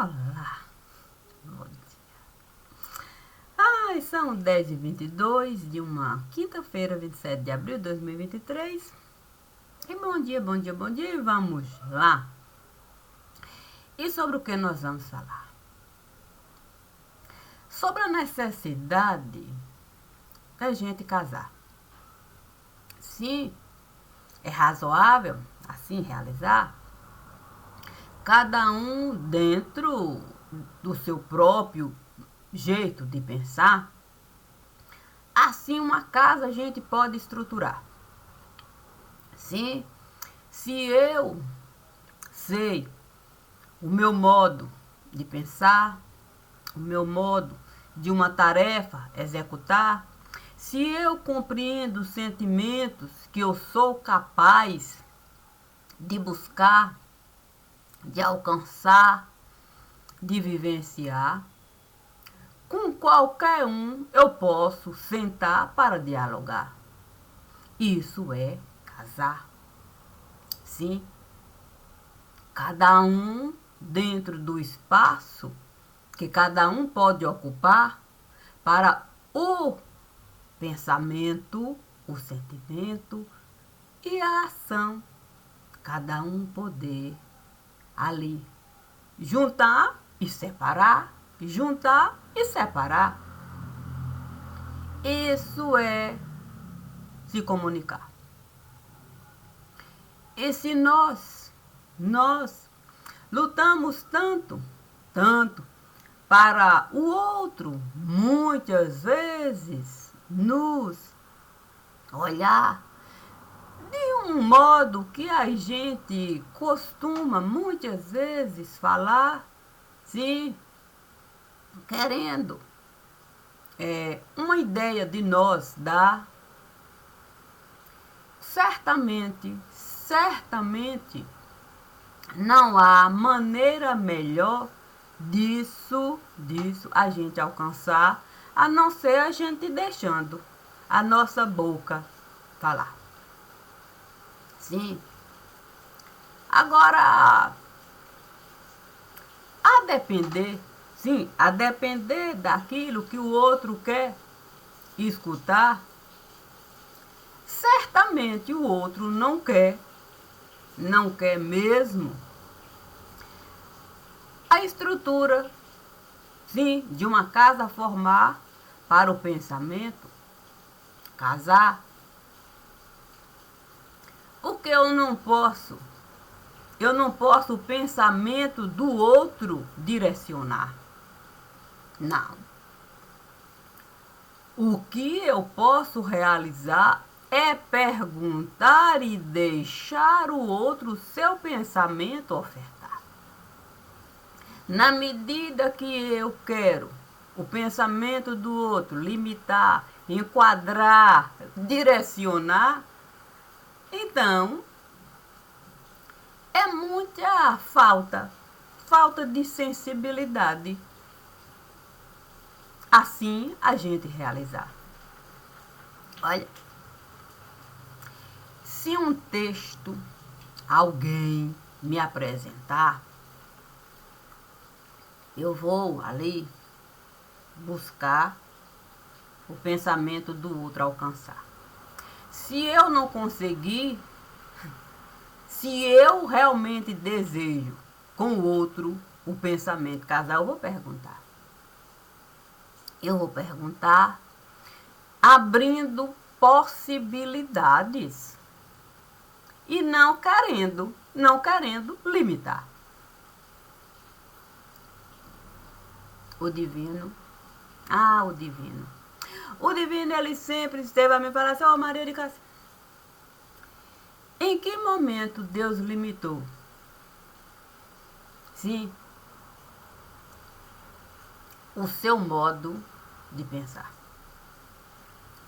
Olá, bom dia. Ai, são 10h22 de uma quinta-feira, 27 de abril de 2023. E bom dia, bom dia, bom dia. E vamos lá. E sobre o que nós vamos falar? Sobre a necessidade da gente casar. Sim, é razoável assim realizar? Cada um dentro do seu próprio jeito de pensar. Assim, uma casa a gente pode estruturar. Sim, se eu sei o meu modo de pensar, o meu modo de uma tarefa executar, se eu compreendo os sentimentos que eu sou capaz de buscar, de alcançar, de vivenciar, com qualquer um eu posso sentar para dialogar. Isso é casar. Sim, cada um dentro do espaço que cada um pode ocupar para o pensamento, o sentimento e a ação. Cada um poder ali juntar e separar, juntar e separar. Isso é se comunicar. E se nós lutamos tanto para o outro, muitas vezes nos olhar de um modo que a gente costuma muitas vezes falar, sim, querendo uma ideia de nós dar, certamente não há maneira melhor disso a gente alcançar, a não ser a gente deixando a nossa boca falar. Sim. Agora, a depender daquilo que o outro quer escutar, certamente o outro não quer mesmo a estrutura, sim, de uma casa formar para o pensamento, casar. O que eu não posso o pensamento do outro direcionar. Não. O que eu posso realizar é perguntar e deixar o outro seu pensamento ofertar. Na medida que eu quero o pensamento do outro limitar, enquadrar, direcionar, então é muita falta de sensibilidade. Assim a gente realizar. Olha, se um texto alguém me apresentar, eu vou ali buscar o pensamento do outro alcançar. Se eu não conseguir, se eu realmente desejo com o outro o pensamento casar, eu vou perguntar. Eu vou perguntar abrindo possibilidades e não querendo limitar. O divino, ele sempre esteve a me falar assim, Maria de Cássia, em que momento Deus limitou? Sim, o seu modo de pensar.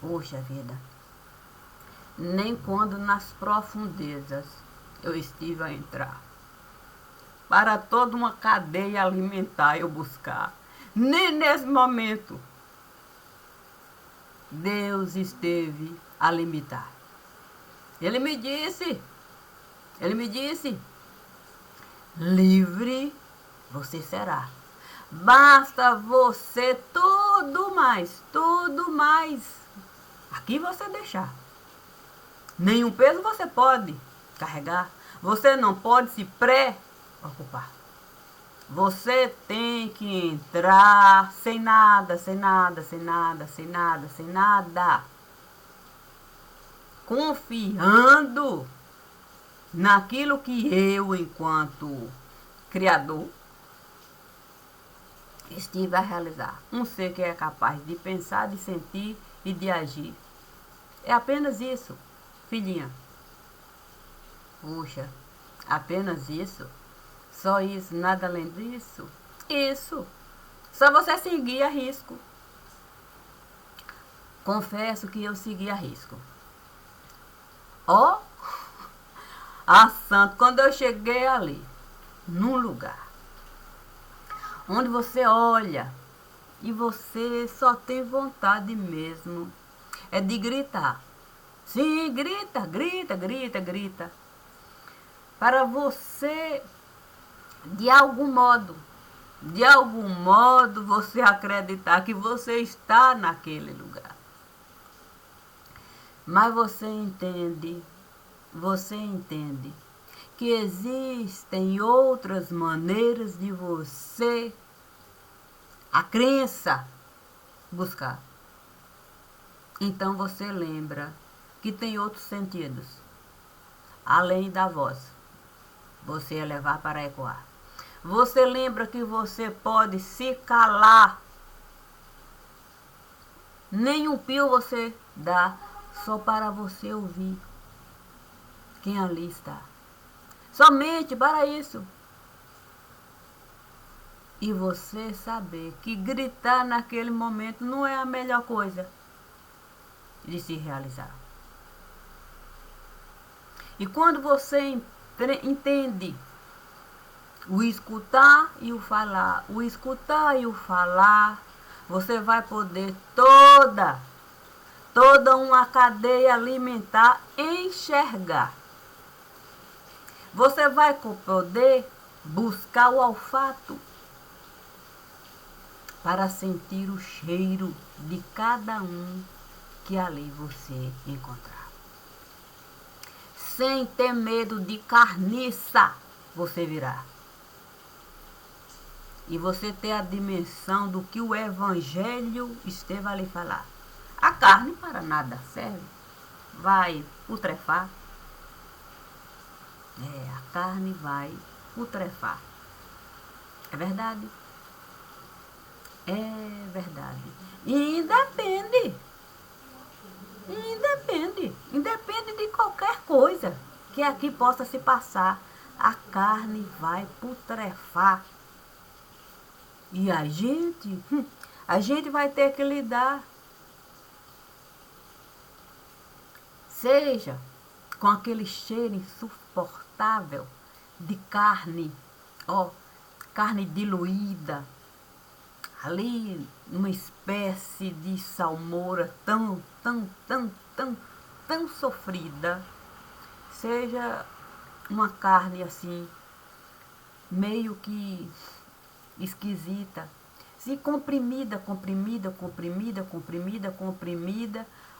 Poxa vida, nem quando nas profundezas eu estive a entrar. Para toda uma cadeia alimentar eu buscar. Nem nesse momento Deus esteve a limitar. Ele me disse, livre você será. Basta você tudo mais. Aqui você deixar. Nenhum peso você pode carregar. Você não pode se preocupar. Você tem que entrar sem nada. Confiando naquilo que eu, enquanto Criador, estive a realizar. Um ser que é capaz de pensar, de sentir e de agir. É apenas isso, filhinha. Puxa, apenas isso? Só isso, nada além disso? Isso. Só você seguir a risco. Confesso que eu segui a risco. Ó, a santo, quando eu cheguei ali, num lugar onde você olha e você só tem vontade mesmo é de gritar. Sim, grita. Para você, de algum modo você acreditar que você está naquele lugar. Mas você entende que existem outras maneiras de você, a crença, buscar. Então você lembra que tem outros sentidos, além da voz. Você elevar para ecoar. Você lembra que você pode se calar. Nenhum pio você dá, só para você ouvir quem ali está. Somente para isso. E você saber que gritar naquele momento não é a melhor coisa de se realizar. E quando você entende o escutar e o falar, você vai poder toda uma cadeia alimentar enxergar. Você vai poder buscar o olfato para sentir o cheiro de cada um que ali você encontrar. Sem ter medo de carniça, você virá. E você ter a dimensão do que o Evangelho esteve ali falar. A carne para nada serve. Vai putrefar. A carne vai putrefar. É verdade? É verdade. E independe de qualquer coisa que aqui possa se passar. A carne vai putrefar. E a gente vai ter que lidar. Seja com aquele cheiro insuportável de carne, carne diluída, ali numa espécie de salmoura tão sofrida, seja uma carne assim, meio que esquisita, se comprimida,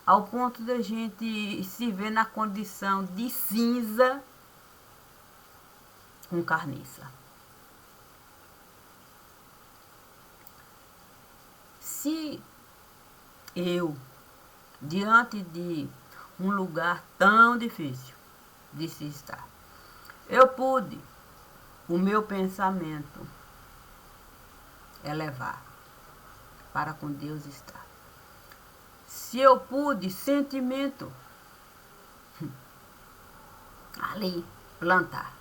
ao ponto da gente se ver na condição de cinza com carniça. Se eu, diante de um lugar tão difícil de se estar, eu pude o meu pensamento elevar para com Deus estar. Se eu pude sentimento ali plantar,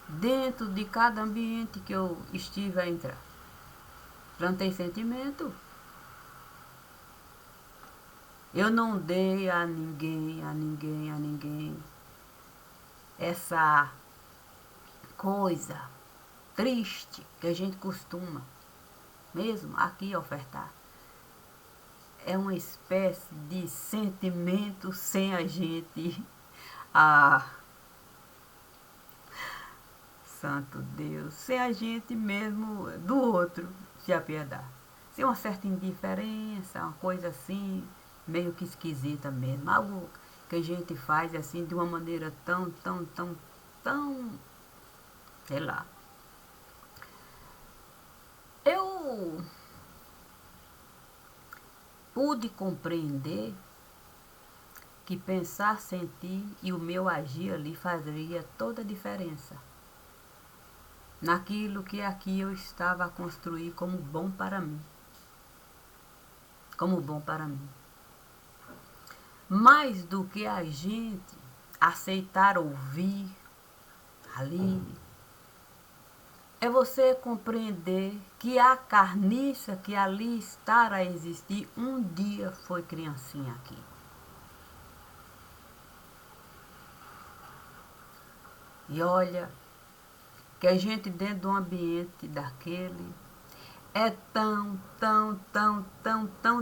dentro de cada ambiente que eu estive a entrar, plantei sentimento. Eu não dei a ninguém essa coisa triste que a gente costuma mesmo aqui ofertar. É uma espécie de sentimento sem a gente santo Deus, sem a gente mesmo do outro se apiedar. Sem uma certa indiferença, uma coisa assim, meio que esquisita mesmo. Algo que a gente faz assim de uma maneira tão, sei lá. Eu pude compreender que pensar, sentir e o meu agir ali faria toda a diferença naquilo que aqui eu estava a construir como bom para mim. Como bom para mim. Mais do que a gente aceitar ouvir ali, é você compreender que a carniça que ali está a existir, um dia foi criancinha aqui. E olha, que a gente dentro de um ambiente daquele, é tão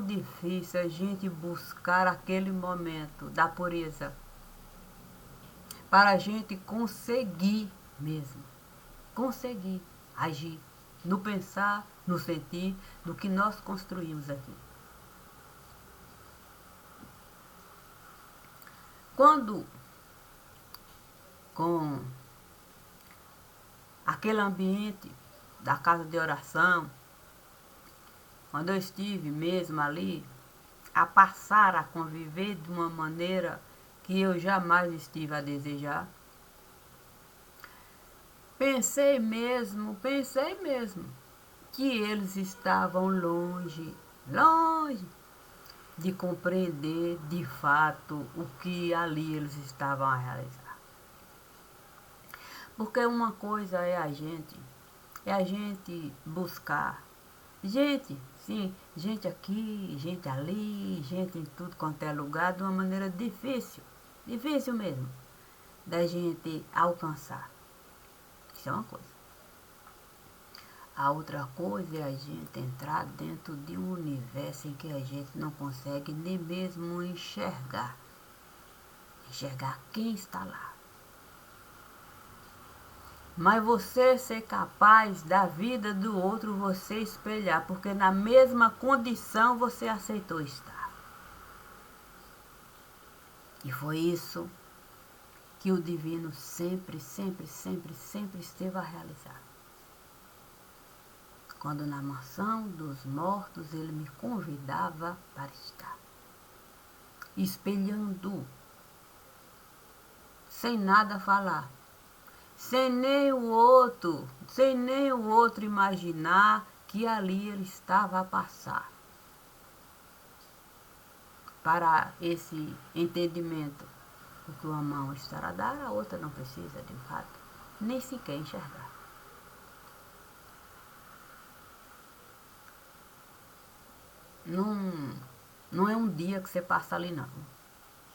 difícil a gente buscar aquele momento da pureza. Para a gente conseguir mesmo, conseguir agir no pensar, no sentir, no que nós construímos aqui. Quando com aquele ambiente da casa de oração, quando eu estive mesmo ali, a passar a conviver de uma maneira que eu jamais estive a desejar, pensei mesmo que eles estavam longe de compreender de fato o que ali eles estavam a realizar. Porque uma coisa é a gente buscar gente, sim, gente aqui, gente ali, gente em tudo quanto é lugar, de uma maneira difícil mesmo, da gente alcançar. Isso é uma coisa. A outra coisa é a gente entrar dentro de um universo em que a gente não consegue nem mesmo enxergar quem está lá. Mas você ser capaz da vida do outro você espelhar, porque na mesma condição você aceitou estar. E foi isso que o divino sempre esteve a realizar. Quando na mansão dos mortos ele me convidava para estar, espelhando, sem nada falar, sem nem o outro imaginar que ali ele estava a passar para esse entendimento. Porque uma mão está a dar, a outra não precisa, de fato, nem sequer enxergar. Não é um dia que você passa ali, não.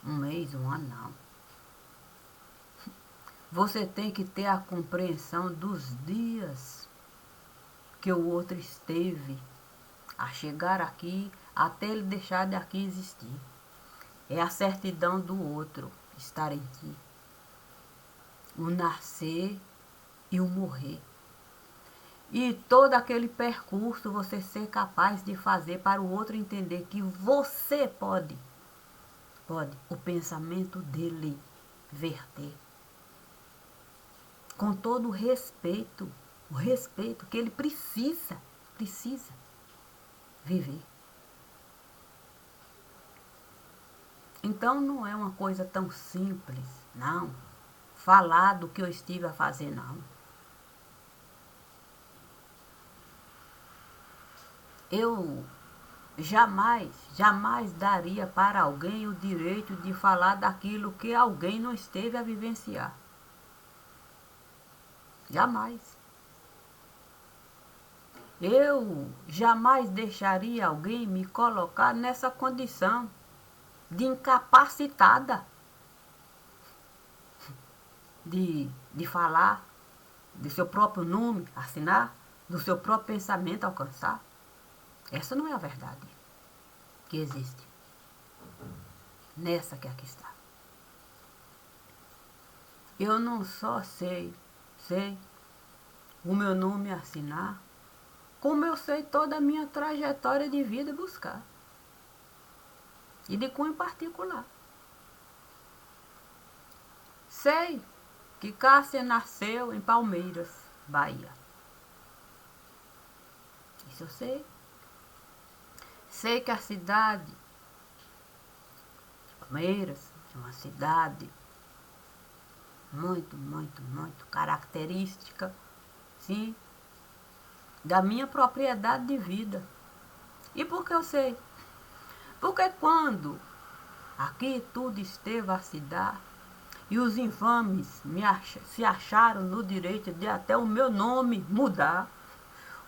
Um mês, um ano, não. Você tem que ter a compreensão dos dias que o outro esteve a chegar aqui, até ele deixar de aqui existir. É a certidão do outro estar em ti. O nascer e o morrer. E todo aquele percurso você ser capaz de fazer para o outro entender que você pode o pensamento dele verter. Com todo o respeito que ele precisa viver. Então não é uma coisa tão simples, não. Falar do que eu estive a fazer, não. Eu jamais daria para alguém o direito de falar daquilo que alguém não esteve a vivenciar. Jamais. Eu jamais deixaria alguém me colocar nessa condição de incapacitada de falar do seu próprio nome, assinar, do seu próprio pensamento alcançar. Essa não é a verdade que existe. Nessa que aqui está. Eu não só sei o meu nome assinar, como eu sei toda a minha trajetória de vida buscar. E de cunho particular. Sei que Cássia nasceu em Palmeiras, Bahia. Isso eu sei. Sei que a cidade de Palmeiras é uma cidade muito, muito, muito característica, sim, da minha propriedade de vida. E por que eu sei? Porque quando aqui tudo esteve a se dar, e os infames se acharam no direito de até o meu nome mudar,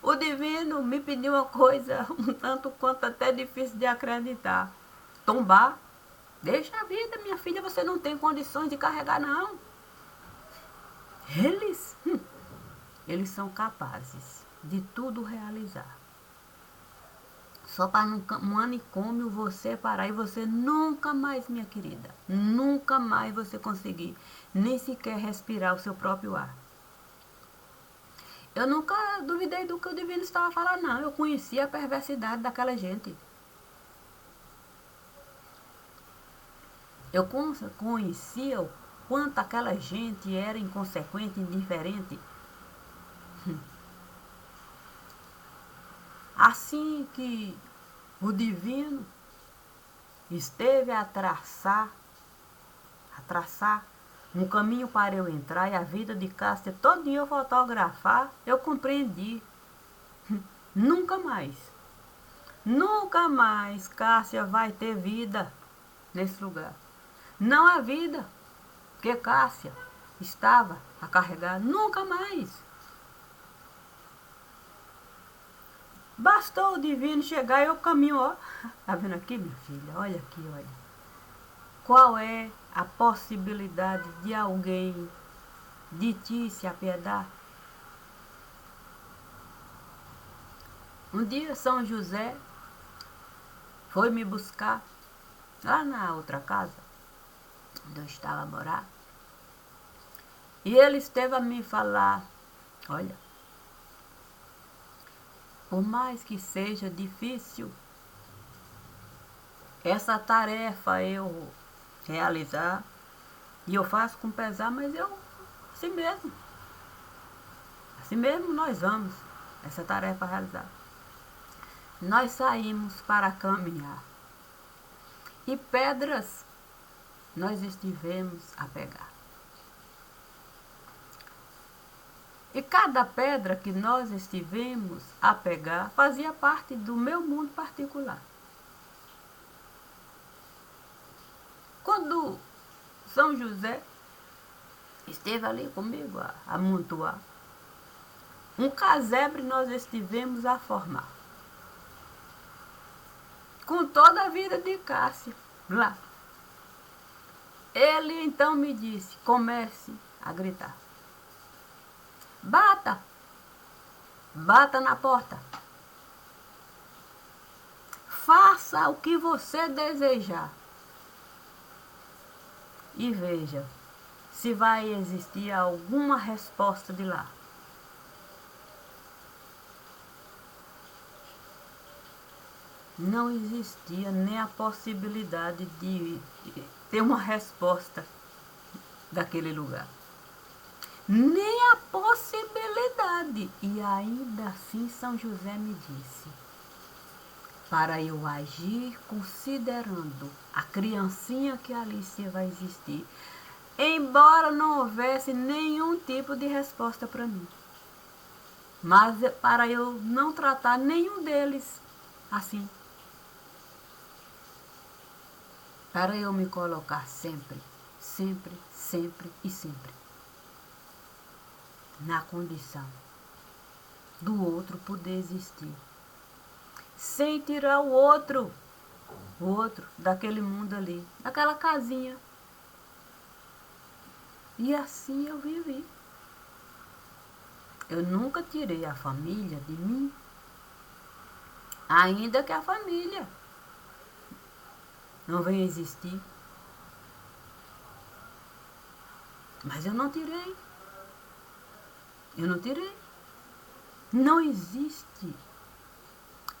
o divino me pediu uma coisa um tanto quanto até difícil de acreditar. Tombar. Deixa a vida, minha filha, você não tem condições de carregar, não. Eles são capazes de tudo realizar. Só para um manicômio você parar e você nunca mais, minha querida, nunca mais você conseguir nem sequer respirar o seu próprio ar. Eu nunca duvidei do que o divino estava falando, não. Eu conhecia a perversidade daquela gente. Eu conhecia o quanto aquela gente era inconsequente, indiferente. Assim que o divino esteve a traçar um caminho para eu entrar e a vida de Cássia todinha eu fotografar, eu compreendi. Nunca mais Cássia vai ter vida nesse lugar. Não há vida que Cássia estava a carregar, nunca mais. Bastou o divino chegar e eu caminho, ó. Tá vendo aqui, minha filha? Olha aqui, olha. Qual é a possibilidade de alguém de ti se apiedar? Um dia São José foi me buscar lá na outra casa, onde eu estava a morar. E ele esteve a me falar, olha, por mais que seja difícil essa tarefa eu realizar, e eu faço com pesar, mas eu, assim mesmo nós vamos essa tarefa realizar. Nós saímos para caminhar, e pedras nós estivemos a pegar. E cada pedra que nós estivemos a pegar fazia parte do meu mundo particular. Quando São José esteve ali comigo a amontoar, um casebre nós estivemos a formar. Com toda a vida de Cássia lá. Ele então me disse, comece a gritar. Bata! Bata na porta. Faça o que você desejar. E veja se vai existir alguma resposta de lá. Não existia nem a possibilidade de ter uma resposta daquele lugar. Nem a possibilidade. E ainda assim São José me disse, para eu agir considerando a criancinha que ali vai existir, embora não houvesse nenhum tipo de resposta para mim. Mas para eu não tratar nenhum deles assim. Para eu me colocar sempre, sempre, sempre e sempre na condição do outro poder existir. Sem tirar o outro daquele mundo ali, daquela casinha. E assim eu vivi. Eu nunca tirei a família de mim, ainda que a família não venha existir. Mas eu não tirei. Eu não tirei. Não existe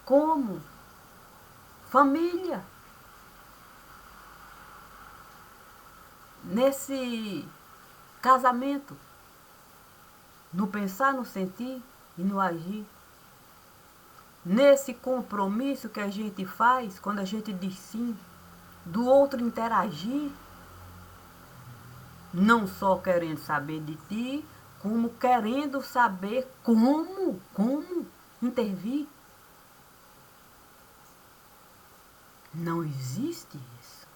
como família nesse casamento, no pensar, no sentir e no agir. Nesse compromisso que a gente faz quando a gente diz sim, do outro interagir, não só querendo saber de ti, como querendo saber como intervir. Não existe isso.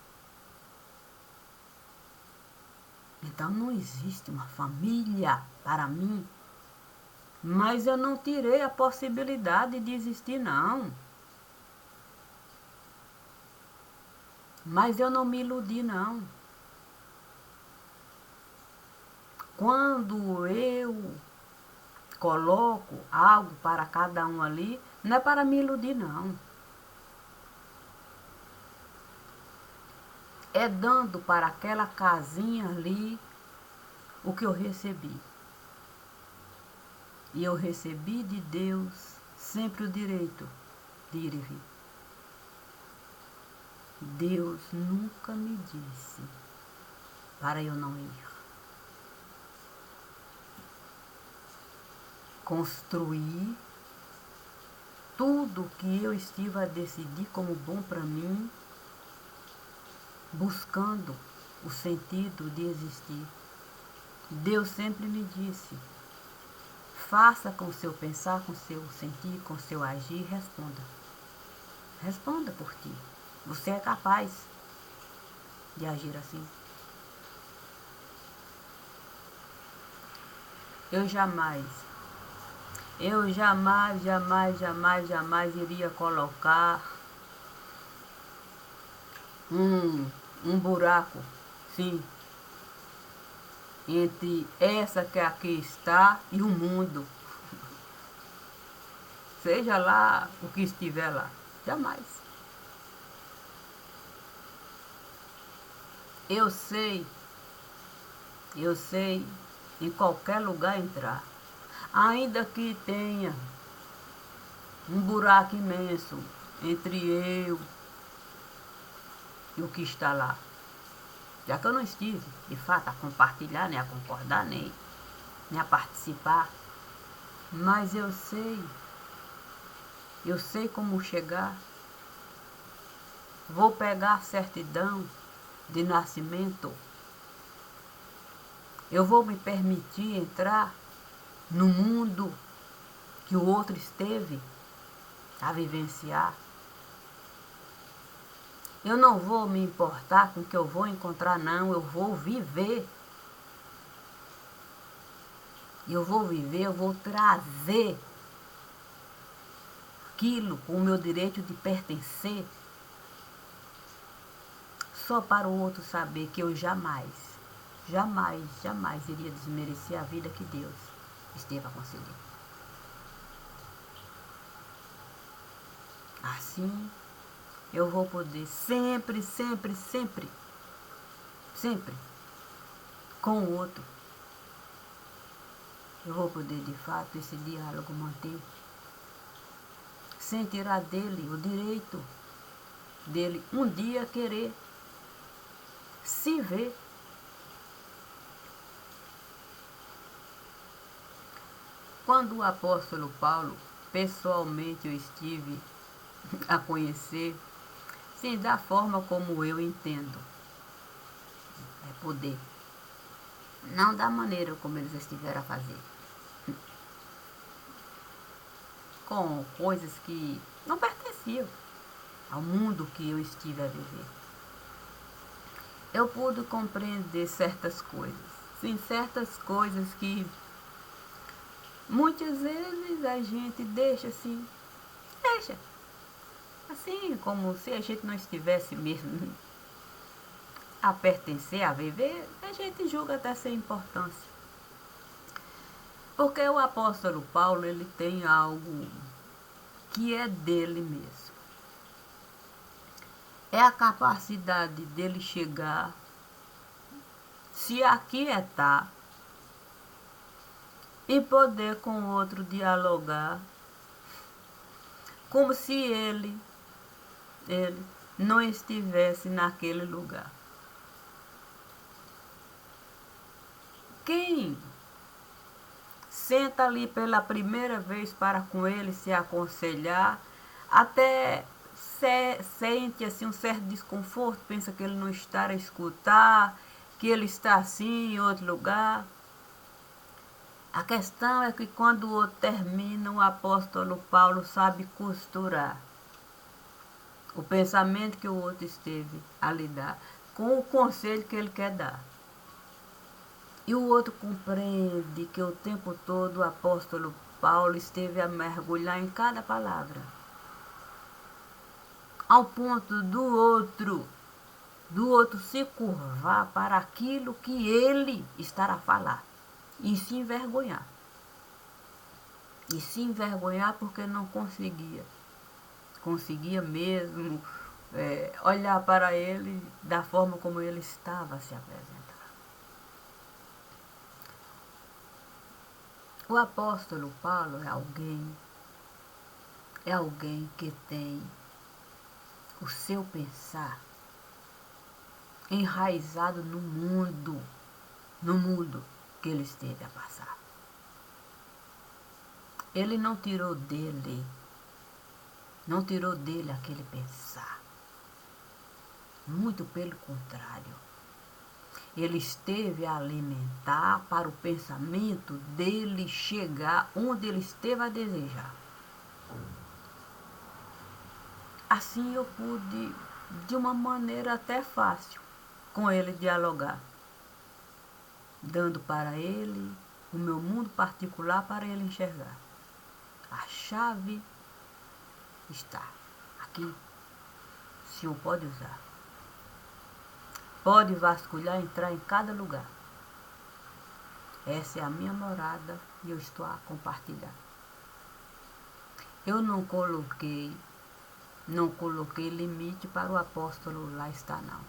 Então não existe uma família para mim. Mas eu não tirei a possibilidade de existir, não. Mas eu não me iludi, não. Quando eu coloco algo para cada um ali, não é para me iludir, não. É dando para aquela casinha ali o que eu recebi. E eu recebi de Deus sempre o direito de ir e vir. Deus nunca me disse para eu não ir. Construir tudo que eu estive a decidir como bom para mim, buscando o sentido de existir. Deus sempre me disse: faça com o seu pensar, com o seu sentir, com o seu agir, responda. Responda por ti. Você é capaz de agir assim. Eu jamais iria colocar um buraco, sim, entre essa que aqui está e o mundo. Seja lá o que estiver lá. Jamais. Eu sei em qualquer lugar entrar. Ainda que tenha um buraco imenso entre eu e o que está lá. Já que eu não estive, de fato, a compartilhar, nem a concordar, nem a participar. Mas eu sei como chegar. Vou pegar a certidão de nascimento. Eu vou me permitir entrar no mundo que o outro esteve a vivenciar. Eu não vou me importar com o que eu vou encontrar, não. Eu vou viver. Eu vou trazer aquilo com o meu direito de pertencer, só para o outro saber que eu jamais iria desmerecer a vida que Deus esteve a conceder. Assim, eu vou poder sempre, com o outro, eu vou poder, de fato, esse diálogo manter, sem tirar dele o direito dele um dia querer se ver. Quando o apóstolo Paulo, pessoalmente eu estive a conhecer, sim, da forma como eu entendo, é poder. Não da maneira como eles estiveram a fazer. Com coisas que não pertenciam ao mundo que eu estive a viver. Eu pude compreender certas coisas. Sim, certas coisas que muitas vezes a gente deixa assim. Assim, como se a gente não estivesse mesmo a pertencer, a viver, a gente julga até sem importância. Porque o apóstolo Paulo, ele tem algo que é dele mesmo. É a capacidade dele chegar, se aquietar e poder com o outro dialogar, como se ele não estivesse naquele lugar. Quem senta ali pela primeira vez para com ele se aconselhar, até sente assim um certo desconforto, pensa que ele não está a escutar, que ele está assim em outro lugar. A questão é que quando o outro termina, o apóstolo Paulo sabe costurar o pensamento que o outro esteve a lhe dar com o conselho que ele quer dar. E o outro compreende que o tempo todo o apóstolo Paulo esteve a mergulhar em cada palavra, ao ponto do outro se curvar para aquilo que ele estará a falar e se envergonhar. E se envergonhar porque não conseguia mesmo olhar para ele da forma como ele estava a se apresentar. O apóstolo Paulo é alguém que tem o seu pensar enraizado no mundo que ele esteve a passar. Ele não tirou dele aquele pensar. Muito pelo contrário. Ele esteve a alimentar para o pensamento dele chegar onde ele esteve a desejar. Assim eu pude, de uma maneira até fácil, com ele dialogar, dando para ele o meu mundo particular para ele enxergar. A chave está aqui. O senhor pode usar. Pode vasculhar, entrar em cada lugar. Essa é a minha morada e eu estou a compartilhar. Eu não coloquei limite para o apóstolo lá estar, não.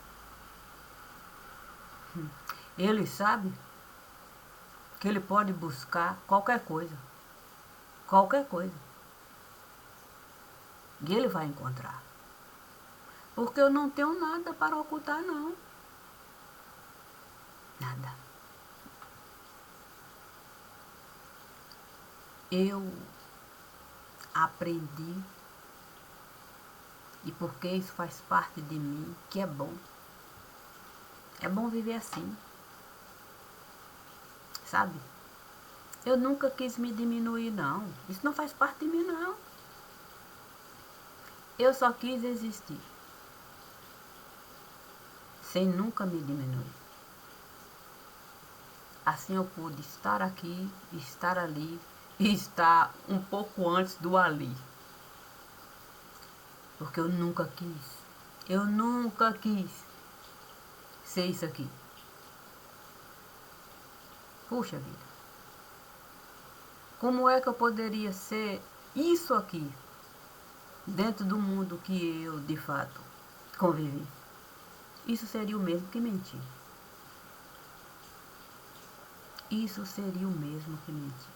Ele sabe que ele pode buscar qualquer coisa. E ele vai encontrar. Porque eu não tenho nada para ocultar, não. Nada. Eu aprendi, e porque isso faz parte de mim, que é bom. É bom viver assim. Sabe? Eu nunca quis me diminuir, não. Isso não faz parte de mim, não. Eu só quis existir, sem nunca me diminuir. Assim eu pude estar aqui, estar ali e estar um pouco antes do ali. Porque eu nunca quis ser isso aqui. Puxa vida. Como é que eu poderia ser isso aqui, dentro do mundo que eu, de fato, convivi? Isso seria o mesmo que mentir. Isso seria o mesmo que mentir.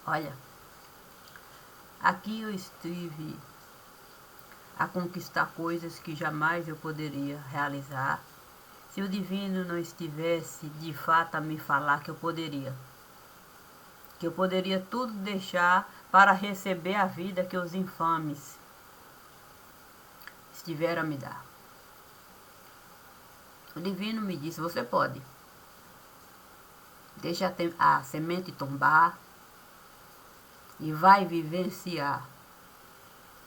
Olha, aqui eu estive a conquistar coisas que jamais eu poderia realizar se o divino não estivesse de fato a me falar que eu poderia tudo deixar para receber a vida que os infames estiveram a me dar. O divino me disse: você pode. Deixa a semente tombar e vai vivenciar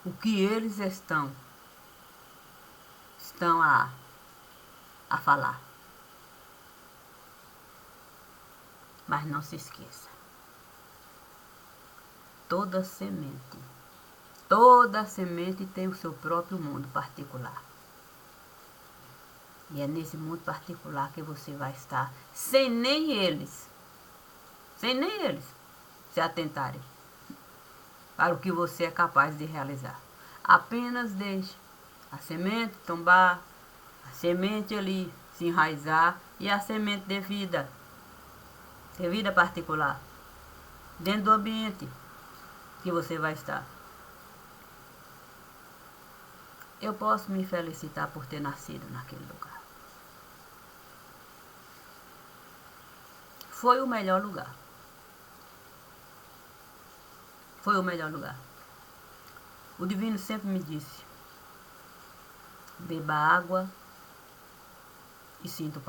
o que eles estão a falar. Mas não se esqueça. Toda semente tem o seu próprio mundo particular. E é nesse mundo particular que você vai estar, sem nem eles se atentarem para o que você é capaz de realizar. Apenas deixe a semente tombar, a semente ali se enraizar e a semente de vida particular, dentro do ambiente que você vai estar. Eu posso me felicitar por ter nascido naquele lugar. Foi o melhor lugar. Foi o melhor lugar. O divino sempre me disse: beba água e sinta o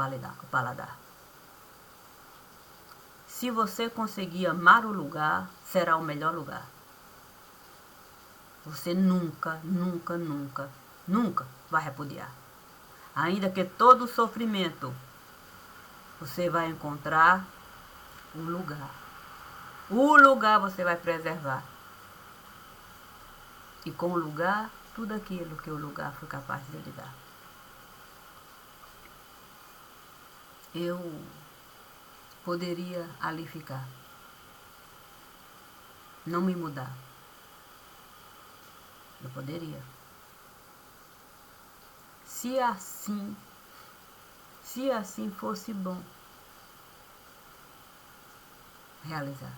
paladar. Se você conseguir amar o lugar, será o melhor lugar. Você nunca, nunca, nunca, nunca vai repudiar. Ainda que todo o sofrimento, você vai encontrar o lugar. O lugar você vai preservar. E com o lugar, tudo aquilo que o lugar foi capaz de lhe dar. Eu poderia ali ficar. Não me mudar. Eu poderia. Se assim fosse bom realizar.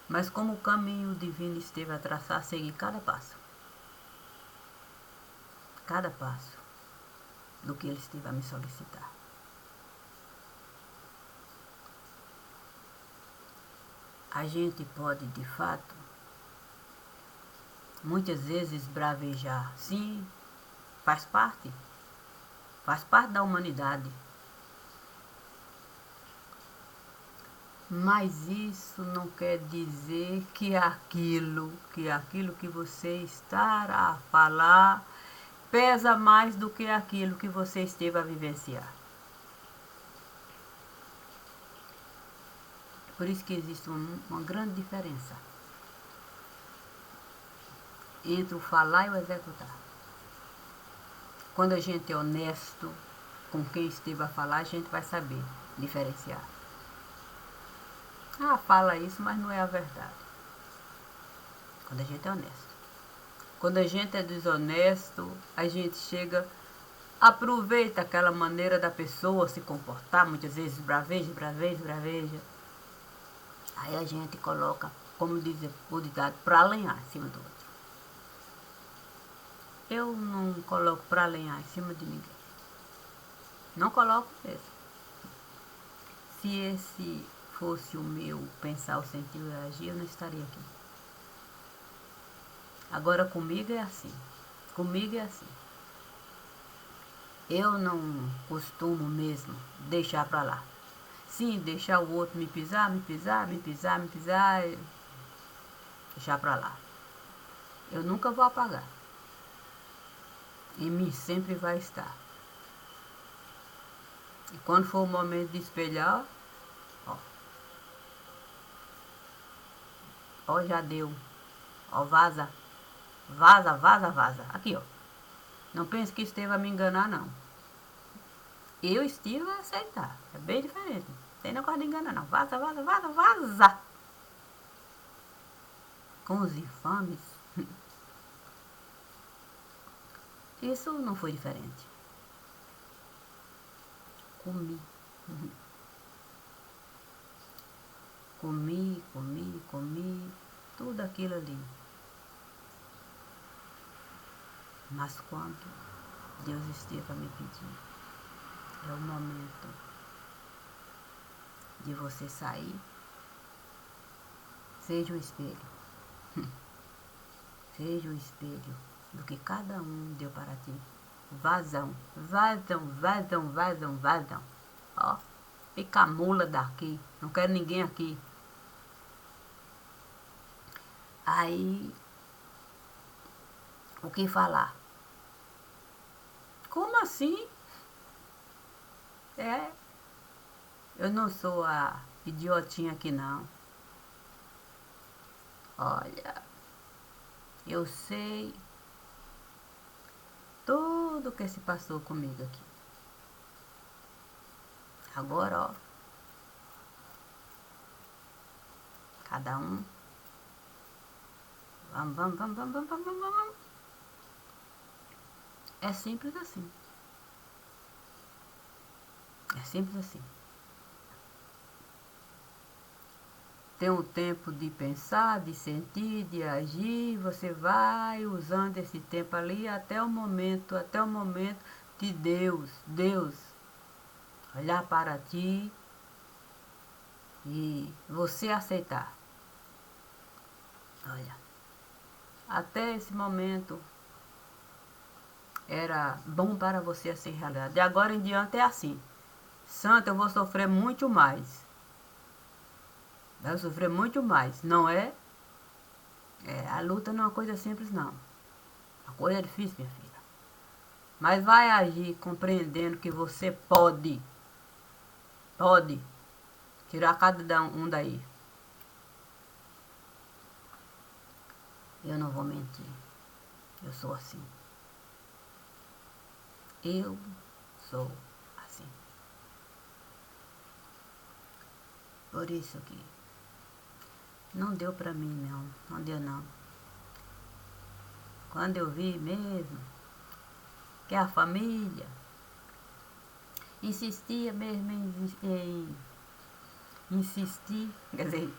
Mas como o caminho divino esteve a traçar, segui cada passo do que ele esteve a me solicitar. A gente pode, de fato, muitas vezes bravejar. Sim, faz parte da humanidade. Mas isso não quer dizer que aquilo que você está a falar pesa mais do que aquilo que você esteve a vivenciar. Por isso que existe uma grande diferença entre o falar e o executar. Quando a gente é honesto com quem esteve a falar, a gente vai saber diferenciar. Ah, fala isso, mas não é a verdade. Quando a gente é honesto. Quando a gente é desonesto, a gente chega, aproveita aquela maneira da pessoa se comportar, muitas vezes braveja. Aí a gente coloca, como diz o ditado, para lenhar em cima do outro. Eu não coloco para lenhar em cima de ninguém. Não coloco mesmo. Se esse fosse o meu pensar, o sentir e agir, eu não estaria aqui. Agora comigo é assim. Eu não costumo mesmo deixar para lá. Sim, deixar o outro me pisar, deixar para lá. Eu nunca vou apagar. Em mim sempre vai estar. E quando for o momento de espelhar, ó, já deu. Ó, vaza. Aqui, ó. Não pense que esteve a me enganar, não. Eu estive a aceitar. É bem diferente. Não tem negócio de enganar, não. Vaza. Com os infames. Isso não foi diferente. Comi. Comi. Tudo aquilo ali. Mas quando Deus esteve a me pedir, é o momento de você sair, seja o espelho. Seja o espelho do que cada um deu para ti. Vazam. Ó, fica a mula daqui. Não quero ninguém aqui. Aí, o que falar? Como assim? Eu não sou a idiotinha aqui, não. Olha, eu sei tudo o que se passou comigo aqui. Agora, ó, cada um, vamos. É simples assim. É simples assim. Tem um tempo de pensar, de sentir, de agir, você vai usando esse tempo ali até o momento de Deus olhar para ti e você aceitar. Olha, até esse momento era bom para você ser realidade. De agora em diante é assim. Santo, eu vou sofrer muito mais. Vai sofrer muito mais, não é? A luta não é uma coisa simples, não. Uma coisa difícil, minha filha. Mas vai agir compreendendo que você pode tirar cada um daí. Eu não vou mentir. Eu sou assim. Eu sou assim. Por isso que não deu pra mim, não. Não deu, não. Quando eu vi mesmo que a família insistia mesmo em insistir, quer dizer,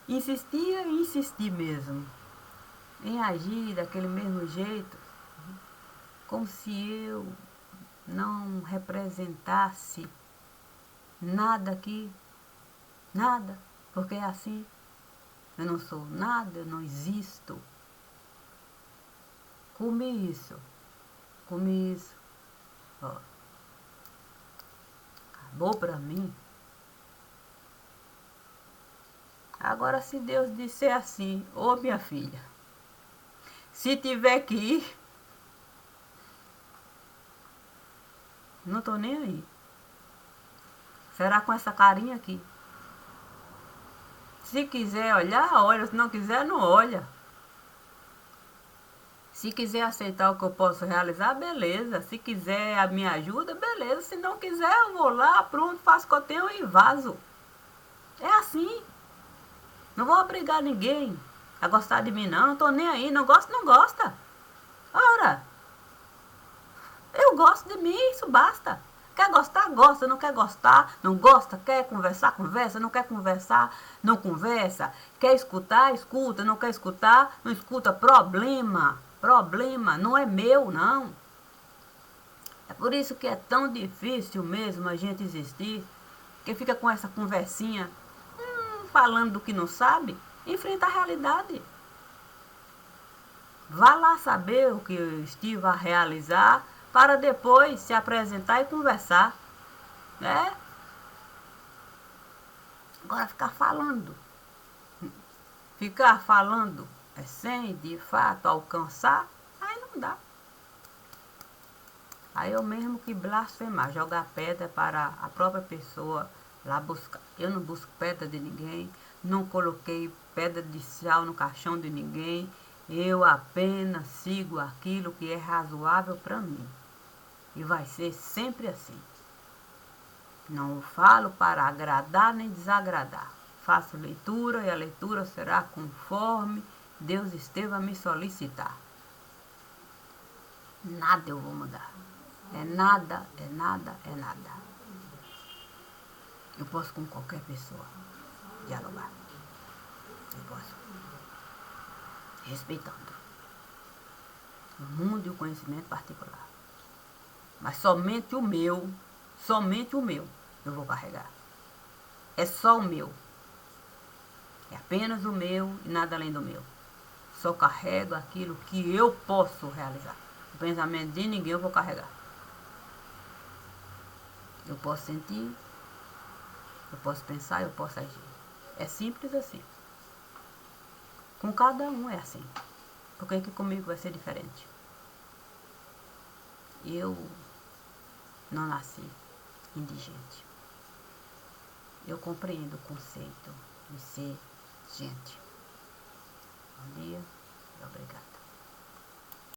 insistia e insistir mesmo em agir daquele mesmo jeito, como se eu não representasse nada aqui, nada, porque é assim, eu não sou nada, eu não existo. Comi isso, ó, acabou pra mim. Agora, se Deus disser assim, ô minha filha, se tiver que ir, não tô nem aí. Será com essa carinha aqui. Se quiser olhar, olha. Se não quiser, não olha. Se quiser aceitar o que eu posso realizar, beleza. Se quiser a minha ajuda, beleza. Se não quiser, eu vou lá, pronto, faço o que eu tenho e vazo. É assim. Não vou obrigar ninguém a gostar de mim, não. Não tô nem aí. Não gosta, não gosta. Ora, eu gosto de mim, isso basta. Quer gostar, gosta. Não quer gostar, não gosta. Quer conversar, conversa. Não quer conversar, não conversa. Quer escutar, escuta. Não quer escutar, não escuta. Problema não é meu, não. É por isso que é tão difícil mesmo a gente existir. Que fica com essa conversinha, falando do que não sabe. Enfrenta a realidade. Vá lá saber o que eu estive a realizar para depois se apresentar e conversar, né? Agora ficar falando sem de fato alcançar, aí não dá. Aí eu mesmo que blasfemar, jogar pedra para a própria pessoa lá buscar. Eu não busco pedra de ninguém, não coloquei pedra de sal no caixão de ninguém, eu apenas sigo aquilo que é razoável para mim. E vai ser sempre assim. Não falo para agradar nem desagradar. Faço leitura e a leitura será conforme Deus esteve a me solicitar. Nada eu vou mudar. É nada. Eu posso com qualquer pessoa dialogar. Eu posso. Respeitando o mundo e o conhecimento particular. Mas somente o meu, eu vou carregar. É só o meu. É apenas o meu e nada além do meu. Só carrego aquilo que eu posso realizar. O pensamento de ninguém eu vou carregar. Eu posso sentir, eu posso pensar, eu posso agir. É simples assim. Com cada um é assim. Por que comigo vai ser diferente? Eu não nasci indigente. Eu compreendo o conceito de ser gente. Bom dia e obrigado.